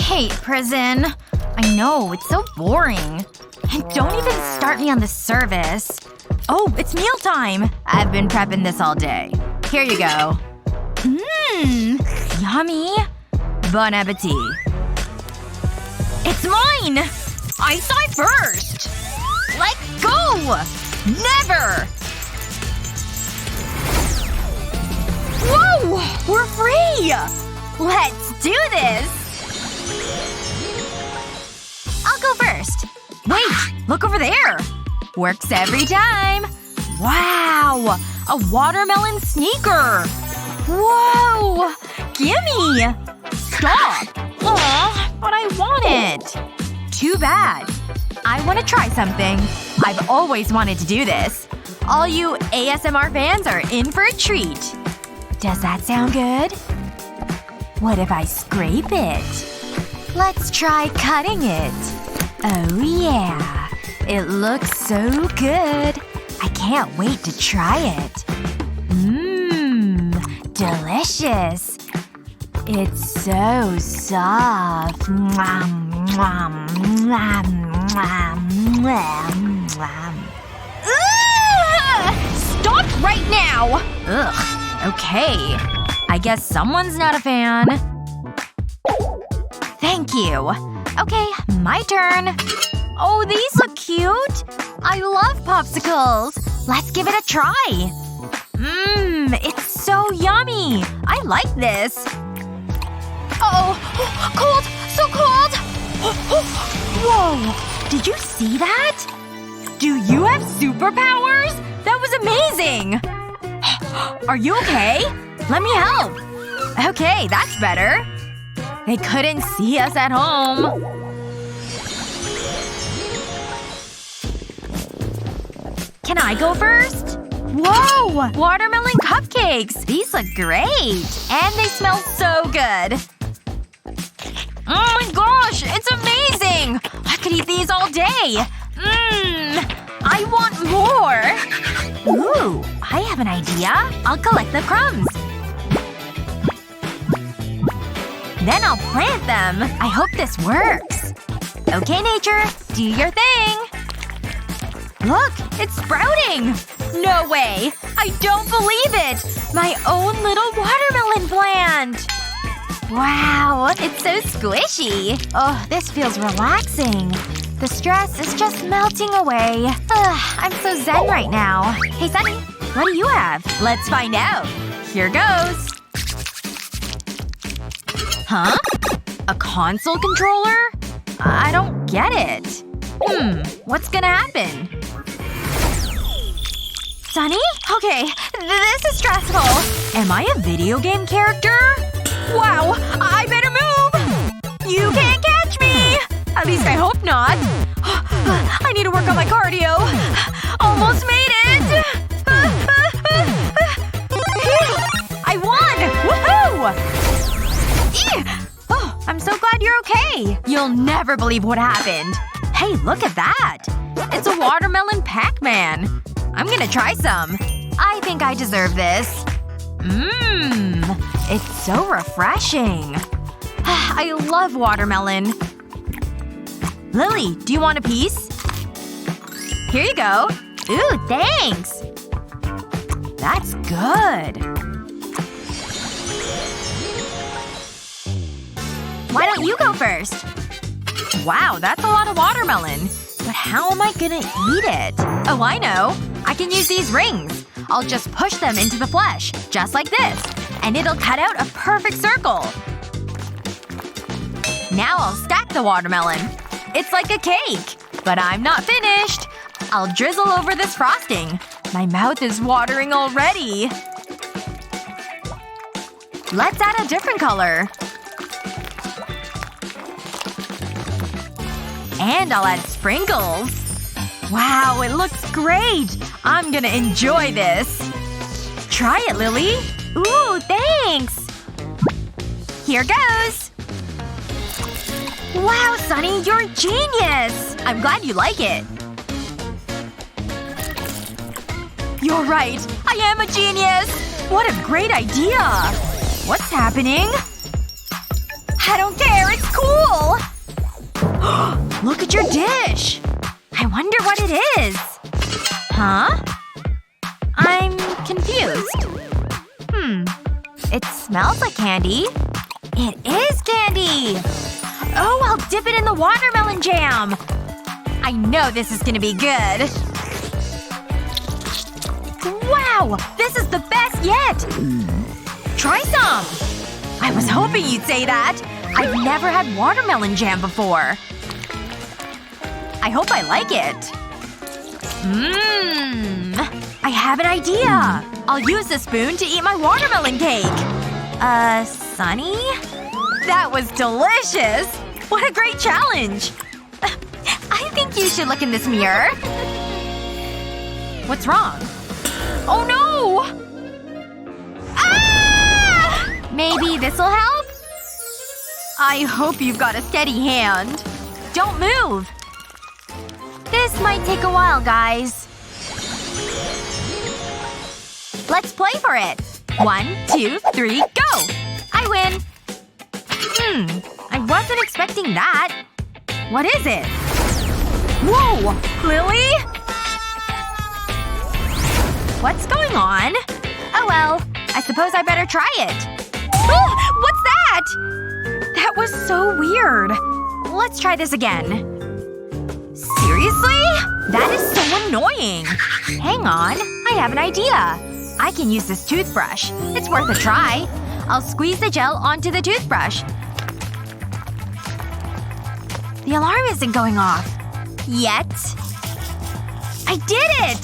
hate prison. I know, it's so boring. And don't even start me on the service. Oh, it's mealtime! I've been prepping this all day. Here you go. Yummy. Bon appetit. It's mine! I saw it first! Let go! Never! Whoa! We're free! Let's do this! I'll go first. Wait! Look over there! Works every time! Wow! A watermelon sneaker! Whoa! Gimme! Stop! Aw, but I want it. Too bad. I want to try something. I've always wanted to do this. All you ASMR fans are in for a treat. Does that sound good? What if I scrape it? Let's try cutting it. Oh yeah. It looks so good. I can't wait to try it. Delicious. It's so soft. Mwah, mwah, mwah, mwah, mwah, mwah. Stop right now! Ugh. Okay. I guess someone's not a fan. Thank you. Okay, my turn. Oh, these look cute. I love popsicles. Let's give it a try. It's so yummy. I like this. Uh-oh. Cold. So cold. Whoa. Did you see that? Do you have superpowers? That was amazing. Are you okay? Let me help. Okay, that's better. They couldn't see us at home. Can I go first? Whoa! Watermelon cupcakes! These look great! And they smell so good! Oh my gosh! It's amazing! I could eat these all day! I want more! Ooh, I have an idea. I'll collect the crumbs. Then I'll plant them. I hope this works. Okay, nature. Do your thing. Look! It's sprouting! No way! I don't believe it! My own little watermelon plant! Wow, it's so squishy. Oh, this feels relaxing. The stress is just melting away. Ugh, I'm so zen right now. Hey, Sunny. What do you have? Let's find out. Here goes. Huh? A console controller? I don't get it. What's gonna happen? Sunny? Okay, this is stressful. Am I a video game character? Wow, I better move! You can't catch me! At least I hope not. I need to work on my cardio. Almost made it! I won! Woohoo! Oh, I'm so glad you're okay. You'll never believe what happened. Hey, look at that. It's a watermelon Pac-Man. I'm gonna try some. I think I deserve this. It's so refreshing. I love watermelon. Lily, do you want a piece? Here you go. Ooh, thanks. That's good. Why don't you go first? Wow, that's a lot of watermelon. But how am I gonna eat it? Oh, I know. I can use these rings. I'll just push them into the flesh. Just like this. And it'll cut out a perfect circle. Now I'll stack the watermelon. It's like a cake. But I'm not finished. I'll drizzle over this frosting. My mouth is watering already. Let's add a different color. And I'll add sprinkles. Wow, it looks great! I'm gonna enjoy this. Try it, Lily. Ooh, thanks! Here goes! Wow, Sunny, you're a genius! I'm glad you like it. You're right. I am a genius! What a great idea! What's happening? I don't care, it's cool! Look at your dish! I wonder what it is. Huh? I'm confused. It smells like candy. It is candy! Oh, I'll dip it in the watermelon jam! I know this is gonna be good. Wow! This is the best yet! Try some! I was hoping you'd say that. I've never had watermelon jam before. I hope I like it. I have an idea! I'll use the spoon to eat my watermelon cake. Sunny? That was delicious! What a great challenge! I think you should look in this mirror. What's wrong? Oh no! Ah! Maybe this'll help? I hope you've got a steady hand. Don't move! This might take a while, guys. Let's play for it. 1, 2, 3, go! I win! I wasn't expecting that. What is it? Whoa! Lily? What's going on? Oh well. I suppose I better try it. What's that? That was so weird. Let's try this again. Seriously? That is so annoying. Hang on. I have an idea. I can use this toothbrush. It's worth a try. I'll squeeze the gel onto the toothbrush. The alarm isn't going off. Yet. I did it!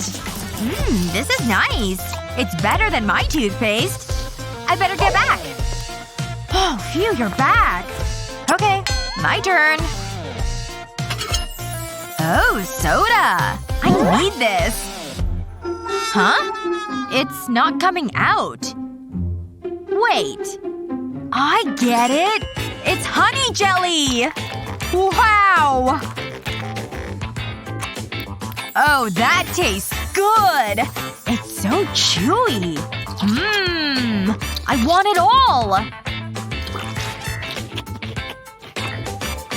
This is nice. It's better than my toothpaste. I better get back. Oh, phew, you're back. Okay. My turn. Oh, soda. I need this. Huh? It's not coming out. Wait. I get it. It's honey jelly! Wow! Oh, that tastes good! It's so chewy. I want it all!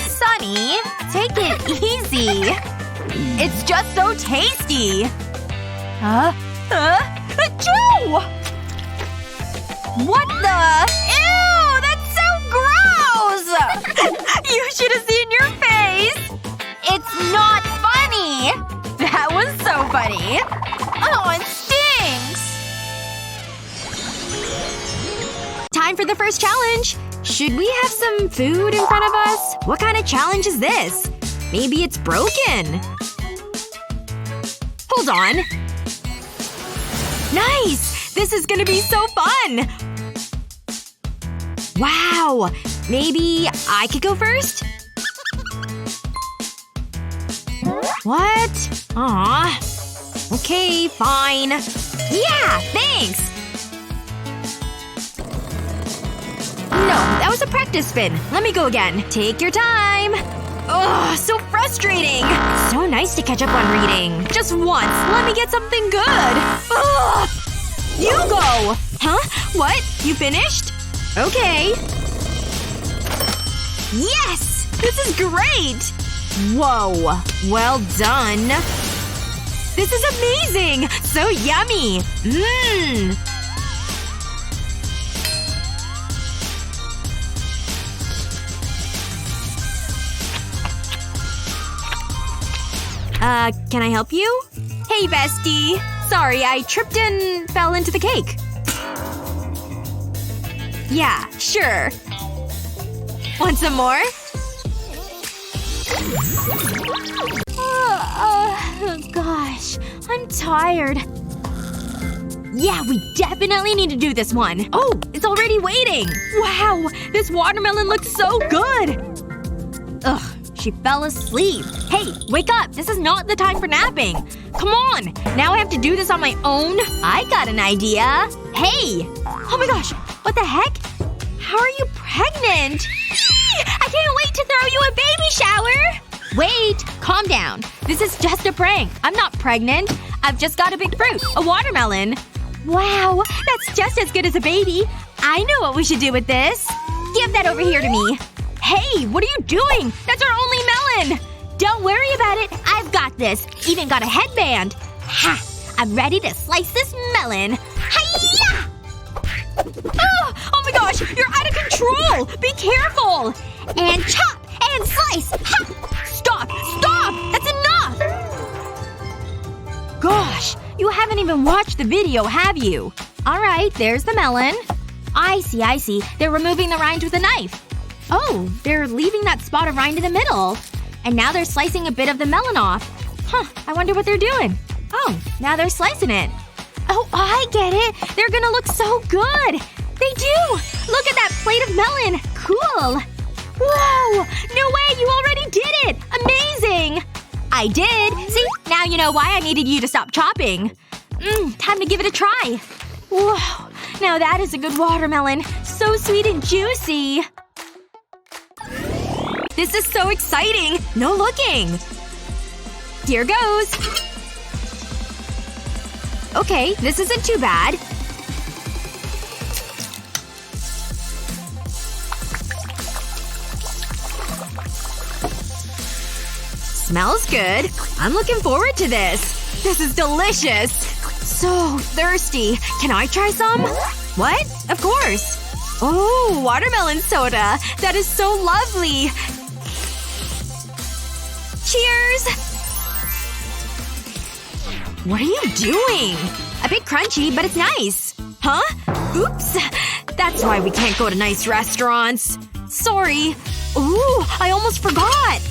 Sunny, take it easy. It's just so tasty. Achoo! What the? Ew! That's so gross! You should have seen your face! It's not funny! That was so funny. Oh, it stinks! Time for the first challenge! Should we have some food in front of us? What kind of challenge is this? Maybe it's broken. Hold on. Nice! This is gonna be so fun! Wow! Maybe I could go first? What? Aw. Okay, fine. Yeah! Thanks! No, that was a practice spin. Let me go again. Take your time. Ugh, so frustrating! It's so nice to catch up on reading. Just once. Let me get something good. Ugh! You go! Huh? What? You finished? Okay. Yes! This is great! Whoa. Well done. This is amazing! So yummy! Can I help you? Hey, bestie. Sorry, I tripped and fell into the cake. Yeah, sure. Want some more? Oh, gosh. I'm tired. Yeah, we definitely need to do this one. Oh, it's already waiting! Wow! This watermelon looks so good! Ugh. She fell asleep. Hey, wake up! This is not the time for napping! Come on! Now I have to do this on my own? I got an idea! Hey! Oh my gosh! What the heck? How are you pregnant? Eee! I can't wait to throw you a baby shower! Wait! Calm down. This is just a prank. I'm not pregnant. I've just got a big fruit. A watermelon. Wow! That's just as good as a baby. I know what we should do with this. Give that over here to me. Hey! What are you doing? That's our only melon! Don't worry about it. I've got this. Even got a headband. Ha! I'm ready to slice this melon. Hi-ya! Oh my gosh! You're out of control! Be careful! And chop! And slice! Ha! Stop! Stop! That's enough! Gosh. You haven't even watched the video, have you? Alright, there's the melon. I see, I see. They're removing the rind with a knife. Oh, they're leaving that spot of rind in the middle. And now they're slicing a bit of the melon off. Huh. I wonder what they're doing. Oh, now they're slicing it. Oh, I get it. They're gonna look so good. They do! Look at that plate of melon. Cool. Whoa! No way! You already did it! Amazing! I did. See? Now you know why I needed you to stop chopping. Time to give it a try. Whoa. Now that is a good watermelon. So sweet and juicy. This is so exciting! No looking! Here goes. Okay, this isn't too bad. Smells good. I'm looking forward to this. This is delicious. So thirsty. Can I try some? What? Of course. Oh, watermelon soda. That is so lovely. Cheers! What are you doing? A bit crunchy, but it's nice. Huh? Oops. That's why we can't go to nice restaurants. Sorry. Ooh, I almost forgot.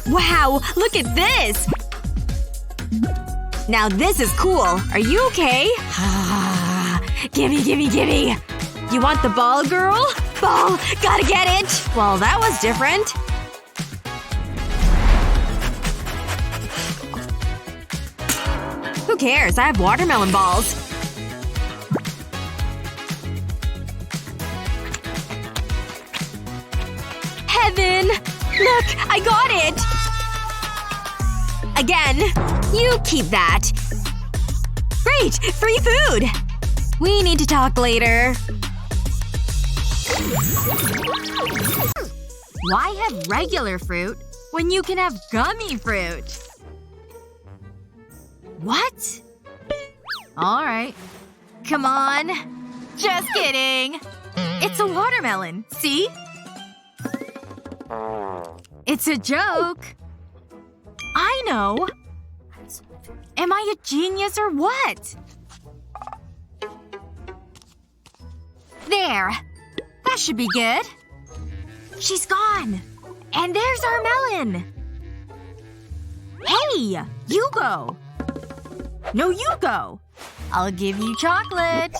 Wow, look at this! Now this is cool. Are you okay? Gimme, gimme, gimme. You want the ball, girl? Ball! Gotta get it! Well, that was different. Who cares? I have watermelon balls. Heaven! Look! I got it! Again. You keep that. Great! Free food! We need to talk later. Why have regular fruit when you can have gummy fruit? What? Alright. Come on. Just kidding. It's a watermelon. See? It's a joke. I know. Am I a genius or what? There. That should be good. She's gone. And there's our melon. Hey! You go. No, you go. I'll give you chocolate.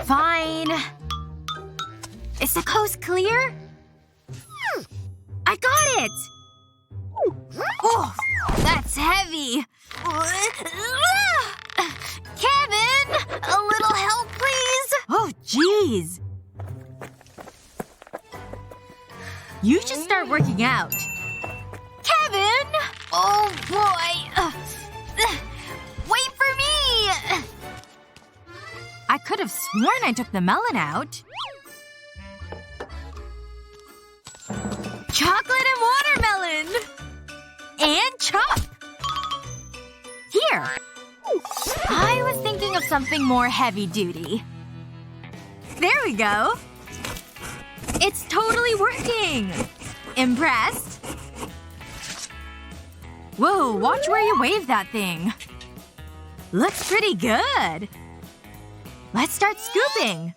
Fine. Is the coast clear? I got it! Oh, that's heavy. Kevin! A little help, please? Oh, jeez. You should start working out. Kevin! Oh, boy. Wait for me! I could have sworn I took the melon out. Chocolate and watermelon! And chop! Here. I was thinking of something more heavy-duty. There we go. It's totally working! Impressed? Whoa, watch where you wave that thing. Looks pretty good. Let's start scooping.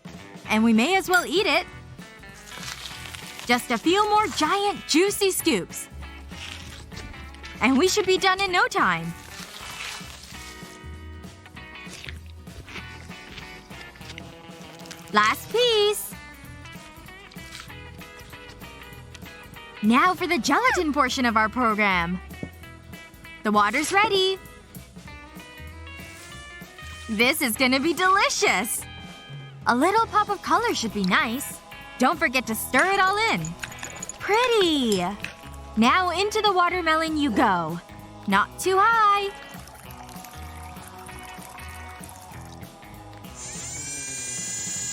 And we may as well eat it. Just a few more giant, juicy scoops. And we should be done in no time. Last piece. Now for the gelatin portion of our program. The water's ready. This is gonna be delicious. A little pop of color should be nice. Don't forget to stir it all in. Pretty! Now into the watermelon you go. Not too high.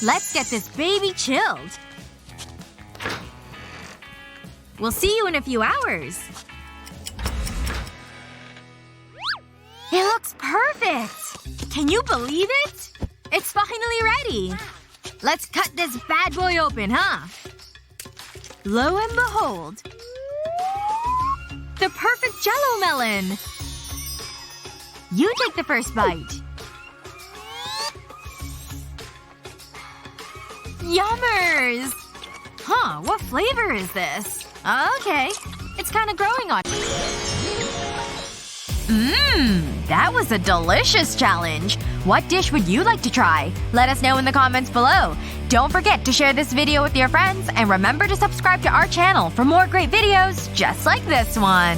Let's get this baby chilled. We'll see you in a few hours. It looks perfect! Can you believe it? It's finally ready! Let's cut this bad boy open, huh? Lo and behold. The perfect Jello melon! You take the first bite. Yummers! Huh, what flavor is this? Okay. It's kinda growing on me. That was a delicious challenge. What dish would you like to try? Let us know in the comments below. Don't forget to share this video with your friends, and remember to subscribe to our channel for more great videos just like this one.